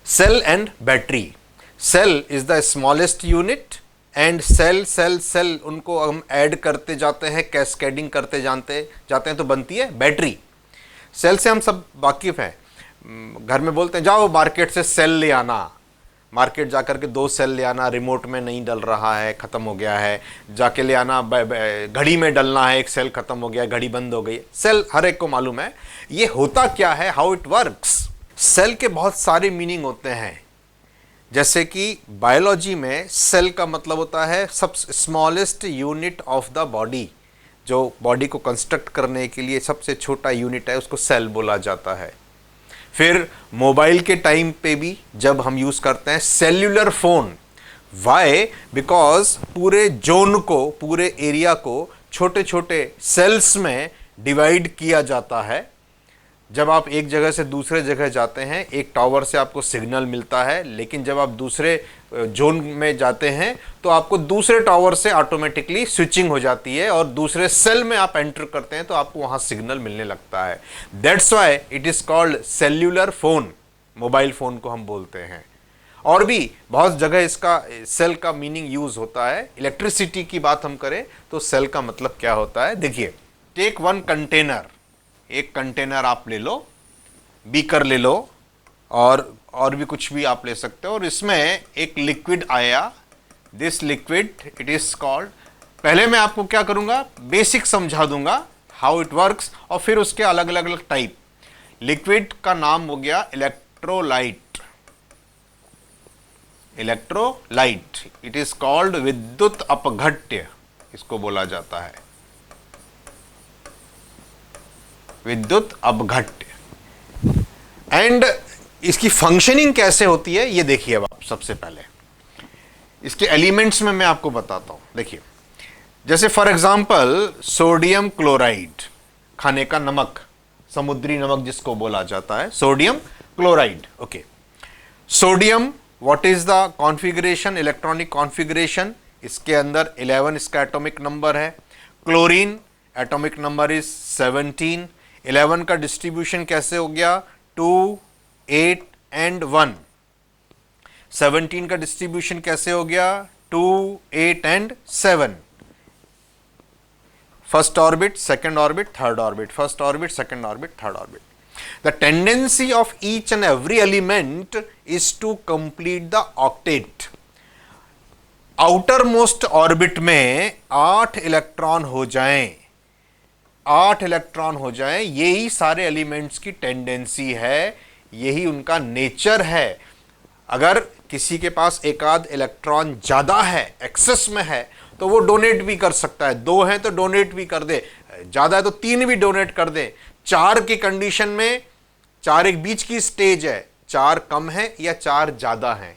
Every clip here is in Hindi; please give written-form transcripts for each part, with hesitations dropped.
Cell and battery. Cell is the smallest unit and cell उनको हम ऐड करते जाते हैं, कैस्केडिंग करते जाते हैं तो बनती है बैटरी। सेल से हम सब वाकिफ हैं, घर में बोलते हैं जाओ मार्केट से सेल ले आना, मार्केट जाकर के 2 सेल ले आना, रिमोट में नहीं डल रहा है, ख़त्म हो गया है, जाके ले आना, घड़ी में डलना है, एक सेल ख़त्म हो गया, घड़ी बंद हो गई। सेल हर एक को मालूम है। ये होता क्या है, हाउ इट वर्क्स। सेल के बहुत सारे मीनिंग होते हैं, जैसे कि बायोलॉजी में सेल का मतलब होता है सब smallest unit of the body, जो बॉडी को कंस्ट्रक्ट करने के लिए सबसे छोटा यूनिट है उसको सेल बोला जाता है। फिर मोबाइल के टाइम पे भी जब हम यूज़ करते हैं सेल्यूलर फ़ोन, वाई बिकॉज पूरे जोन को, पूरे एरिया को छोटे छोटे सेल्स में डिवाइड किया जाता है। जब आप एक जगह से दूसरे जगह जाते हैं, एक टावर से आपको सिग्नल मिलता है, लेकिन जब आप दूसरे जोन में जाते हैं तो आपको दूसरे टावर से ऑटोमेटिकली स्विचिंग हो जाती है और दूसरे सेल में आप एंटर करते हैं तो आपको वहाँ सिग्नल मिलने लगता है। That's why it is called cellular phone, mobile phone को हम बोलते हैं। और भी बहुत जगह इसका सेल का मीनिंग यूज़ होता है। इलेक्ट्रिसिटी की बात हम करें तो सेल का मतलब क्या होता है, देखिए, टेक वन कंटेनर, एक कंटेनर आप ले लो, बीकर ले लो और भी कुछ भी आप ले सकते हो, और इसमें एक लिक्विड आया, this liquid it is called, पहले मैं आपको क्या करूंगा, बेसिक समझा दूंगा हाउ इट वर्क्स, और फिर उसके अलग अलग टाइप। लिक्विड का नाम हो गया electrolyte, electrolyte, it is called विद्युत अपघट्य, इसको बोला जाता है विद्युत अपघट्य। एंड इसकी फंक्शनिंग कैसे होती है ये देखिए। अब आप सबसे पहले इसके एलिमेंट्स में मैं आपको बताता हूं। देखिए, जैसे फॉर एग्जांपल सोडियम क्लोराइड, खाने का नमक, समुद्री नमक जिसको बोला जाता है, sodium chloride. Okay, sodium, what is the configuration, electronic configuration, इसके अंदर 11 इसका एटॉमिक नंबर है। Chlorine atomic number is 17। 11 का डिस्ट्रीब्यूशन कैसे हो गया, 2, 8 एंड 1। 17 का डिस्ट्रीब्यूशन कैसे हो गया, 2, 8 and 7। First orbit, second orbit, third orbit, first orbit, second orbit, third orbit. The tendency of each and every element is to complete the octet. Outermost orbit में 8 इलेक्ट्रॉन हो जाएं, 8 इलेक्ट्रॉन हो जाएं, यही सारे एलिमेंट्स की टेंडेंसी है, यही उनका नेचर है। अगर किसी के पास एक आध इलेक्ट्रॉन ज़्यादा है, एक्सेस में है, तो वो डोनेट भी कर सकता है। 2 हैं तो डोनेट भी कर दे, ज़्यादा है तो 3 भी डोनेट कर दे। 4 की कंडीशन में, 4 एक बीच की स्टेज है, 4 कम है या 4 ज़्यादा है,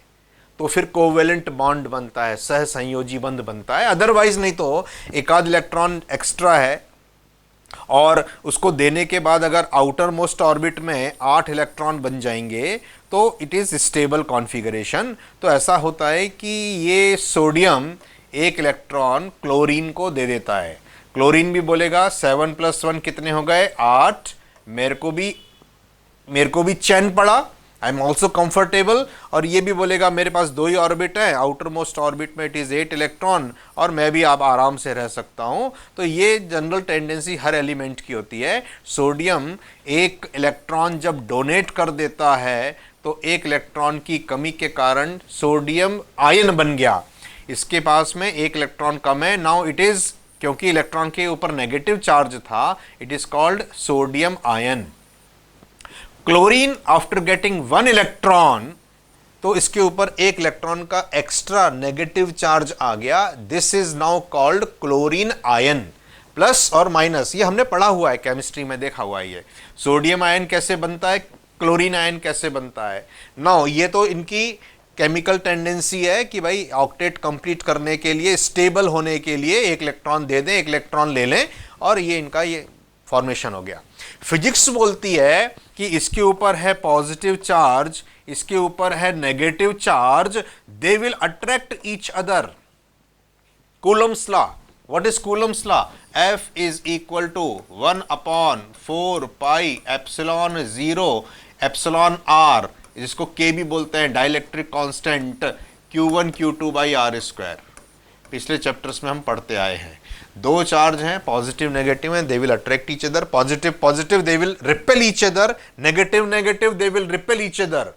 तो फिर कोवेलेंट बॉन्ड बनता है, सह संयोजी बंध बनता है। अदरवाइज नहीं तो एक आध इलेक्ट्रॉन एक्स्ट्रा है और उसको देने के बाद अगर आउटर मोस्ट ऑर्बिट में 8 इलेक्ट्रॉन बन जाएंगे तो इट इज़ स्टेबल कॉन्फ़िगरेशन। तो ऐसा होता है कि ये सोडियम एक इलेक्ट्रॉन क्लोरीन को दे देता है। क्लोरीन भी बोलेगा 7 + 1 कितने हो गए, 8, मेरे को भी चैन पड़ा, आई एम ऑल्सो कंफर्टेबल, और ये भी बोलेगा मेरे पास 2 ही ऑर्बिट है, आउटर मोस्ट ऑर्बिट में इट इज़ 8 इलेक्ट्रॉन और मैं भी आप आराम से रह सकता हूँ। तो ये जनरल टेंडेंसी हर एलिमेंट की होती है। सोडियम एक इलेक्ट्रॉन जब डोनेट कर देता है तो एक इलेक्ट्रॉन की कमी के कारण सोडियम आयन बन गया, इसके पास में एक इलेक्ट्रॉन कम है, नाउ इट इज़, क्योंकि इलेक्ट्रॉन के ऊपर नेगेटिव चार्ज था, it is called sodium ion. Chlorine after getting 1 electron, तो इसके ऊपर एक इलेक्ट्रॉन का एक्स्ट्रा नेगेटिव चार्ज आ गया, this is now called chlorine ion. Plus और माइनस ये हमने पढ़ा हुआ है, केमिस्ट्री में देखा हुआ है। ये सोडियम आयन कैसे बनता है, क्लोरीन आयन कैसे बनता है। नाउ ये तो इनकी केमिकल टेंडेंसी है कि भाई ऑक्टेट कंप्लीट करने के लिए, स्टेबल होने के लिए एक इलेक्ट्रॉन दे दें, एक इलेक्ट्रॉन ले लें, और ये इनका ये फॉर्मेशन हो गया। फिजिक्स बोलती है कि इसके ऊपर है पॉजिटिव चार्ज, इसके ऊपर है negative charge, they will attract each other. Coulomb's law, what is Coulomb's law, F is equal to 1/4 pi epsilon 0 epsilon r जिसको के भी बोलते हैं, dielectric constant Q1 Q2 by r square, पिछले चैप्टर्स में हम पढ़ते आए हैं। दो चार्ज हैं, पॉजिटिव नेगेटिव हैं, they will attract each other, positive positive they will repel each other, negative negative they will repel each other.